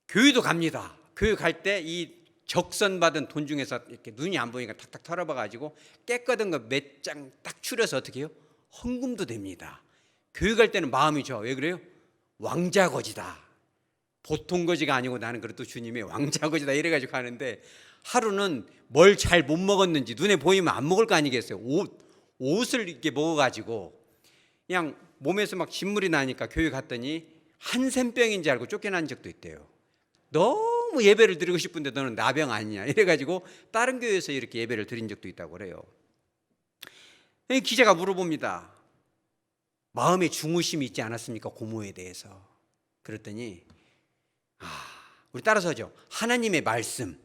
Speaker 1: 교회도 갑니다. 교회 갈 때 이 적선받은 돈 중에서 이렇게 눈이 안 보이니까 탁탁 털어봐가지고 깨끗한 거 몇 장 딱 추려서 어떻게 해요? 헌금도 됩니다. 교회 갈 때는 마음이 좋아. 왜 그래요? 왕자거지다. 보통 거지가 아니고 나는 그래도 주님의 왕자거지다 이래가지고 가는데 하루는 뭘 잘 못 먹었는지 눈에 보이면 안 먹을 거 아니겠어요. 옷을 이렇게 먹어가지고 그냥 몸에서 막 진물이 나니까 교회 갔더니 한센병인 줄 알고 쫓겨난 적도 있대요. 너무 예배를 드리고 싶은데 너는 나병 아니냐 이래가지고 다른 교회에서 이렇게 예배를 드린 적도 있다고 그래요. 기자가 물어봅니다. 마음에 중후심이 있지 않았습니까? 고모에 대해서. 그랬더니 우리 따라서 하죠. 하나님의 말씀.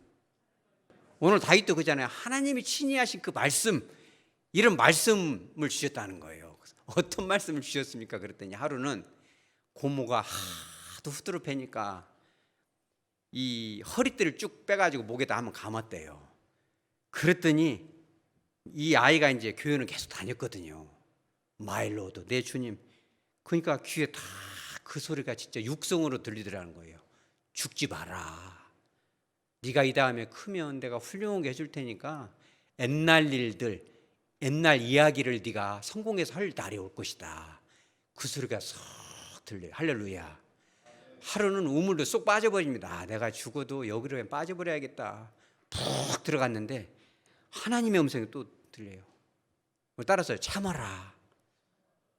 Speaker 1: 오늘 다윗도 그잖아요. 하나님이 친히 하신 그 말씀, 이런 말씀을 주셨다는 거예요. 어떤 말씀을 주셨습니까? 그랬더니 하루는 고모가 하도 후드로 패니까 이 허리띠를 쭉 빼가지고 목에다 한번 감았대요. 그랬더니 이 아이가 이제 교회는 계속 다녔거든요. 마일로드, 내 주님. 그러니까 귀에 다 그 소리가 진짜 육성으로 들리더라는 거예요. 죽지 마라. 네가 이 다음에 크면 내가 훌륭하게 해줄 테니까 옛날 일들, 옛날 이야기를 네가 성공해서 할 날이 올 것이다. 그 소리가 쏙 들려요. 할렐루야. 하루는 우물로 쏙 빠져버립니다. 내가 죽어도 여기로 빠져버려야겠다. 푹 들어갔는데 하나님의 음성이 또 들려요. 따라서 참아라.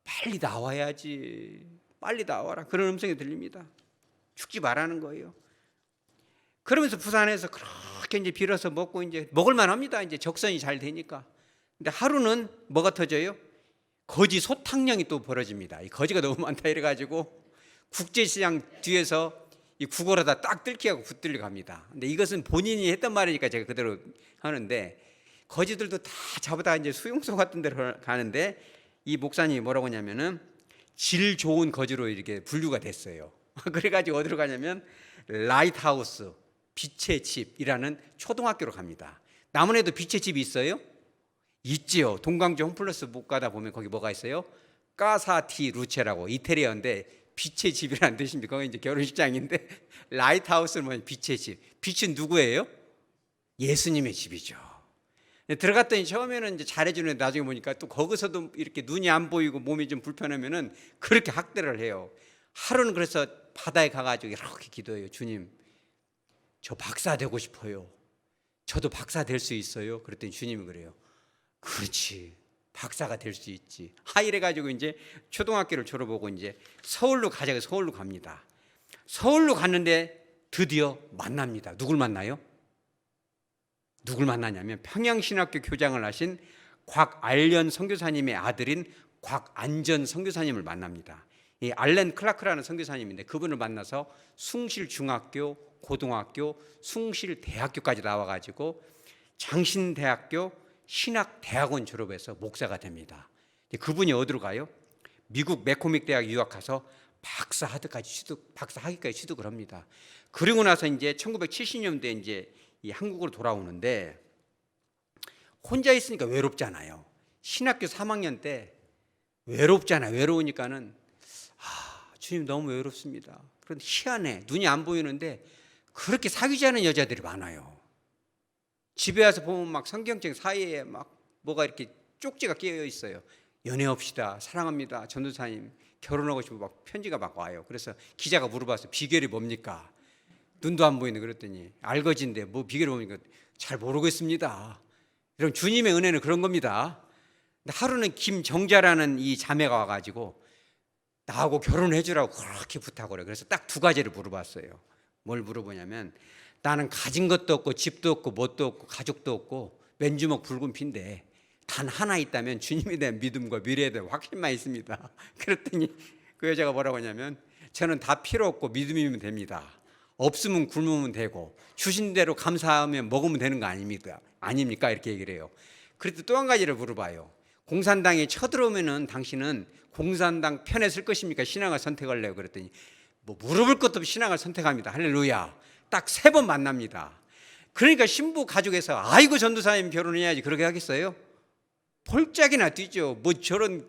Speaker 1: 빨리 나와야지. 빨리 나와라. 그런 음성이 들립니다. 죽지 말라는 거예요. 그러면서 부산에서 그렇게 이제 빌어서 먹고 이제 먹을만 합니다. 이제 적선이 잘 되니까. 근데 하루는 뭐가 터져요? 거지 소탕령이 또 벌어집니다. 이 거지가 너무 많다 이래가지고 국제시장 뒤에서 이 구걸하다 딱 뜰키하고 붙들려 갑니다. 근데 이것은 본인이 했던 말이니까 제가 그대로 하는데 거지들도 다 잡아다 이제 수용소 같은 데로 가는데 이 목사님이 뭐라고 하냐면은 질 좋은 거지로 이렇게 분류가 됐어요. 그래가지고 어디로 가냐면 라이트하우스 빛의 집이라는 초등학교로 갑니다. 남원에도 빛의 집이 있어요? 있지요. 동광주 홈플러스 못 가다 보면 거기 뭐가 있어요? 까사티 루체라고 이태리어인데 빛의 집이라는 뜻입니다. 거기 이제 결혼식장인데 라이트하우스는 뭐냐? 빛의 집. 빛은 누구예요? 예수님의 집이죠. 들어갔더니 처음에는 이제 잘해주는데 나중에 보니까 또 거기서도 이렇게 눈이 안 보이고 몸이 좀 불편하면은 그렇게 학대를 해요. 하루는 그래서 바다에 가가지고 이렇게 기도해요. 주님, 저 박사 되고 싶어요. 저도 박사 될 수 있어요? 그랬더니 주님이 그래요. 그렇지. 박사가 될 수 있지. 이래가지고 이제 초등학교를 졸업하고 이제 서울로 가자고 서울로 갑니다. 서울로 갔는데 드디어 만납니다. 누굴 만나요? 누굴 만나냐면 평양신학교 교장을 하신 곽알련 선교사님의 아들인 곽안전 선교사님을 만납니다. 이 알렌 클라크라는 선교사님인데 그분을 만나서 숭실중학교, 고등학교, 숭실대학교까지 나와가지고 장신대학교 신학대학원 졸업해서 목사가 됩니다. 그분이 어디로 가요? 미국 매코믹 대학 유학 가서 박사학위까지 취득을 합니다. 그리고 나서 이제 1970년대 이제 이 한국으로 돌아오는데 혼자 있으니까 외롭잖아요. 신학교 3학년 때 외롭잖아요. 외로우니까는 주님 너무 외롭습니다. 그런데 희한해. 눈이 안 보이는데 그렇게 사귀지 않은 여자들이 많아요. 집에 와서 보면 막 성경책 사이에 막 뭐가 이렇게 쪽지가 끼어 있어요. 연애합시다. 사랑합니다. 전도사님 결혼하고 싶고 막 편지가 막 와요. 그래서 기자가 물어봤어요. 비결이 뭡니까? 눈도 안 보이는 그랬더니 알거지인데 뭐 비결이 뭡니까? 잘 모르겠습니다. 여러분 주님의 은혜는 그런 겁니다. 근데 하루는 김정자라는 이 자매가 와가지고 나하고 결혼해 주라고 그렇게 부탁을 해요. 그래서 딱 두 가지를 물어봤어요. 뭘 물어보냐면 나는 가진 것도 없고 집도 없고 뭣도 없고 가족도 없고 맨주먹 붉은 피인데 단 하나 있다면 주님에 대한 믿음과 미래에 대한 확신만 있습니다. 그랬더니 그 여자가 뭐라고 하냐면 저는 다 필요 없고 믿음이면 됩니다. 없으면 굶으면 되고 주신 대로 감사하면 먹으면 되는 거 아닙니까? 이렇게 얘기를 해요. 그래도 또 한 가지를 물어봐요. 공산당에 쳐들어오면은 당신은 공산당 편에 설 것입니까? 신앙을 선택할래요? 그랬더니 뭐 물어볼 것도 없이 신앙을 선택합니다. 할렐루야. 딱 3번 만납니다. 그러니까 신부 가족에서 아이고 전도사님 결혼해야지 그렇게 하겠어요? 폴짝이나 뛰죠. 뭐 저런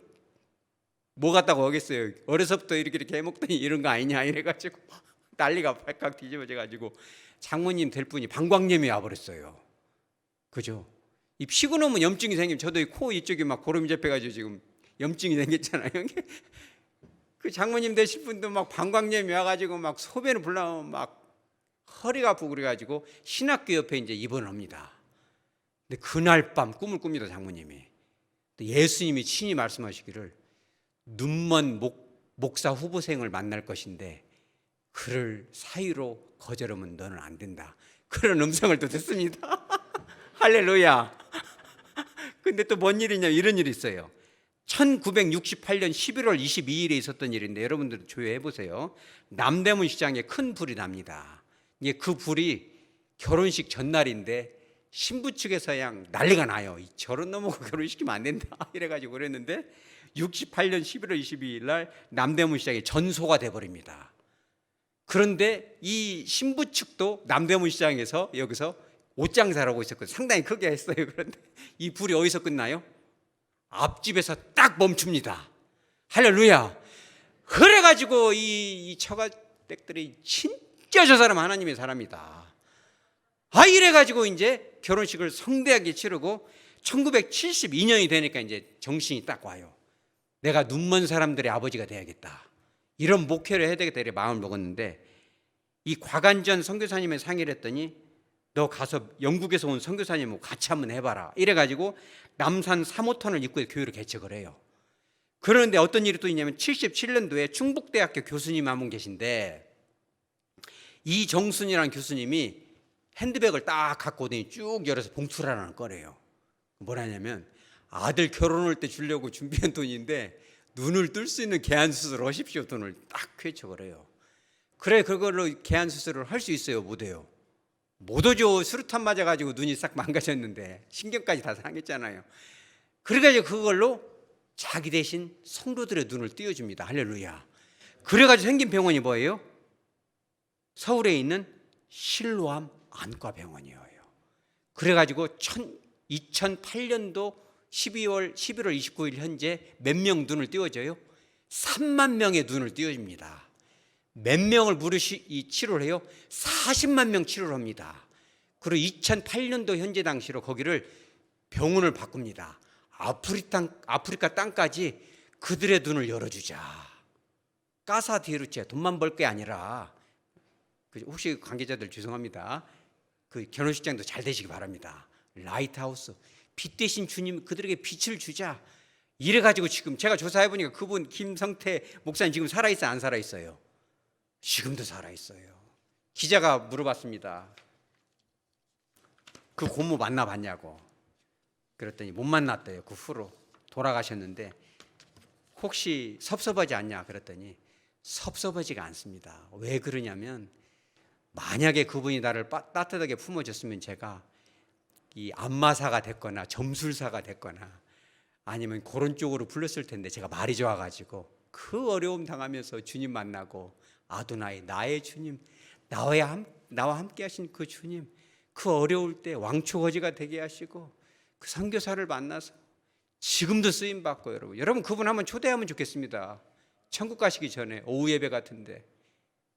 Speaker 1: 뭐 같다고 하겠어요. 어려서부터 이렇게 해먹더니 이런 거 아니냐 이래가지고 난리가 발칵 뒤집어져가지고 장모님 될 분이 방광염이 와버렸어요. 그죠? 이 피고 나면 염증이 생기면 저도 이 코 이쪽이 막 고름이 잡혀가지고 지금 염증이 생겼잖아요. 그 장모님 되실 분도 막 방광염이 와가지고 막 소변을 불나면 막 허리가 아프고 그래가지고 신학교 옆에 이제 입원을 합니다. 근데 그날 밤 꿈을 꿉니다. 장모님이. 예수님이 친히 말씀하시기를 눈먼 목사 후보생을 만날 것인데 그를 사위로 거절하면 너는 안 된다. 그런 음성을 또 듣습니다. 할렐루야. 근데 또 뭔 일이냐 이런 일이 있어요. 1968년 11월 22일에 있었던 일인데 여러분들 조회해 보세요. 남대문 시장에 큰 불이 납니다. 그 불이 결혼식 전날인데 신부 측에서 그냥 난리가 나요. 저런 놈하고 결혼시키면 안 된다 이래가지고 그랬는데 68년 11월 22일 날 남대문 시장에 전소가 돼버립니다. 그런데 이 신부 측도 남대문 시장에서 여기서 옷장사를 하고 있었거든요. 상당히 크게 했어요. 그런데 이 불이 어디서 끝나요? 앞집에서 딱 멈춥니다. 할렐루야. 그래가지고 이 처가댁들이 진짜 저 사람 하나님의 사람이다. 이래가지고 이제 결혼식을 성대하게 치르고 1972년이 되니까 이제 정신이 딱 와요. 내가 눈먼 사람들의 아버지가 돼야겠다. 이런 목회를 해야 되겠다. 이렇게 마음을 먹었는데 이 곽안전 선교사님의 상의를 했더니 너 가서 영국에서 온 선교사님하고 같이 한번 해봐라. 이래가지고 남산 3호턴을 입구에 교회를 개척을 해요. 그런데 어떤 일이 또 있냐면 77년도에 충북대학교 교수님 한 분 계신데 이정순이라는 교수님이 핸드백을 딱 갖고 오더니 쭉 열어서 봉투를 하나 꺼내요. 뭐라냐면 아들 결혼할 때 주려고 준비한 돈인데 눈을 뜰 수 있는 개안수술을 하십시오. 돈을 딱 쾌척을 해요. 그래 그걸로 개안수술을 할 수 있어요? 못해요? 못하죠. 수류탄 맞아가지고 눈이 싹 망가졌는데 신경까지 다 상했잖아요. 그래가지고 그걸로 자기 대신 성도들의 눈을 띄워줍니다. 할렐루야. 그래가지고 생긴 병원이 뭐예요? 서울에 있는 실로암 안과병원이에요. 그래가지고 2008년도 11월 29일 현재 몇 명 눈을 띄워줘요? 3만 명의 눈을 띄워줍니다. 몇 명을 무료 치료를 해요? 40만 명 치료를 합니다. 그리고 2008년도 현재 당시로 거기를 병원을 바꿉니다. 아프리카 땅까지 그들의 눈을 열어주자. 까사디루체 돈만 벌 게 아니라 혹시 관계자들 죄송합니다. 그 결혼식장도 잘 되시기 바랍니다. 라이트하우스 빛 대신 주님 그들에게 빛을 주자. 이래가지고 지금 제가 조사해보니까 그분 김성태 목사님 지금 살아있어요? 안 살아있어요? 지금도 살아있어요. 기자가 물어봤습니다. 그 고모 만나봤냐고. 그랬더니 못 만났대요. 그 후로 돌아가셨는데 혹시 섭섭하지 않냐 그랬더니 섭섭하지가 않습니다. 왜 그러냐면 만약에 그분이 나를 따뜻하게 품어줬으면 제가 이 안마사가 됐거나 점술사가 됐거나 아니면 그런 쪽으로 불렀을 텐데 제가 말이 좋아가지고 그 어려움 당하면서 주님 만나고 아도나이 나의 주님 나와 함께 하신 그 주님 그 어려울 때 왕초거지가 되게 하시고 그 선교사를 만나서 지금도 쓰임받고 여러분 그분 한번 초대하면 좋겠습니다. 천국 가시기 전에 오후 예배 같은데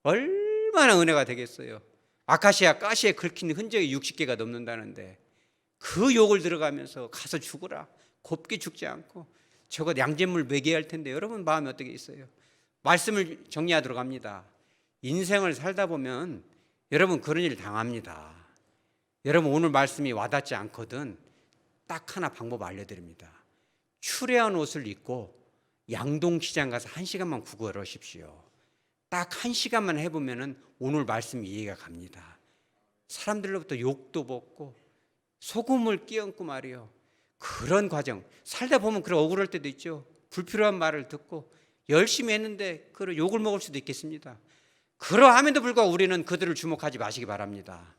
Speaker 1: 얼마나 은혜가 되겠어요. 아카시아 가시에 긁힌 흔적이 60개가 넘는다는데 그 욕을 들어가면서 가서 죽으라 곱게 죽지 않고 저거 양잿물 먹여야 할 텐데 여러분 마음이 어떻게 있어요? 말씀을 정리하도록 합니다. 인생을 살다 보면 여러분 그런 일 당합니다. 여러분 오늘 말씀이 와닿지 않거든 딱 하나 방법 알려드립니다. 추레한 옷을 입고 양동시장 가서 1시간만 구걸하십시오. 딱 1시간만 해보면 오늘 말씀 이해가 갑니다. 사람들로부터 욕도 먹고 소금을 끼얹고 말이요. 그런 과정 살다 보면 그런 억울할 때도 있죠. 불필요한 말을 듣고 열심히 했는데 그 욕을 먹을 수도 있겠습니다. 그러함에도 불구하고 우리는 그들을 주목하지 마시기 바랍니다.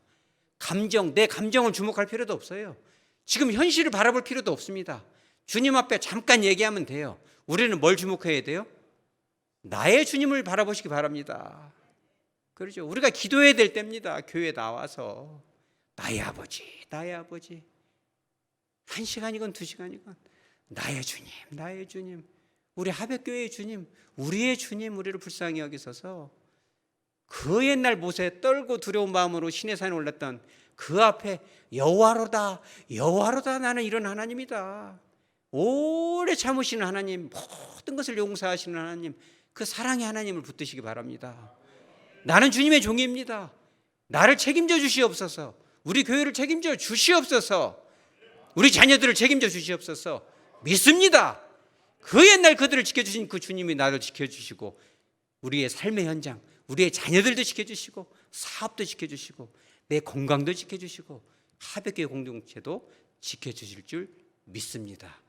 Speaker 1: 내 감정을 주목할 필요도 없어요. 지금 현실을 바라볼 필요도 없습니다. 주님 앞에 잠깐 얘기하면 돼요. 우리는 뭘 주목해야 돼요? 나의 주님을 바라보시기 바랍니다. 그렇죠. 우리가 기도해야 될 때입니다. 교회에 나와서 나의 아버지 1시간이건 2시간이건 나의 주님 우리 하백교회의 주님 우리의 주님 우리를 불쌍히 여기소서. 그 옛날 모세 떨고 두려운 마음으로 시내산에 올랐던 그 앞에 여호와로다 나는 이런 하나님이다. 오래 참으시는 하나님 모든 것을 용서하시는 하나님 그 사랑의 하나님을 붙드시기 바랍니다. 나는 주님의 종입니다. 나를 책임져 주시옵소서. 우리 교회를 책임져 주시옵소서. 우리 자녀들을 책임져 주시옵소서. 믿습니다. 그 옛날 그들을 지켜주신 그 주님이 나를 지켜주시고 우리의 삶의 현장 우리의 자녀들도 지켜주시고 사업도 지켜주시고 내 건강도 지켜주시고 하백교회 공동체도 지켜주실 줄 믿습니다.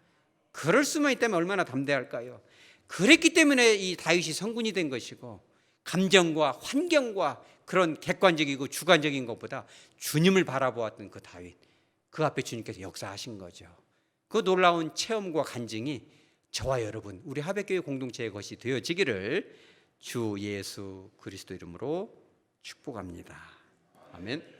Speaker 1: 그럴 수만 있다면 얼마나 담대할까요? 그랬기 때문에 이 다윗이 성군이 된 것이고 감정과 환경과 그런 객관적이고 주관적인 것보다 주님을 바라보았던 그 다윗 그 앞에 주님께서 역사하신 거죠. 그 놀라운 체험과 간증이 저와 여러분 우리 하백교회 공동체의 것이 되어지기를 주 예수 그리스도 이름으로 축복합니다. 아멘.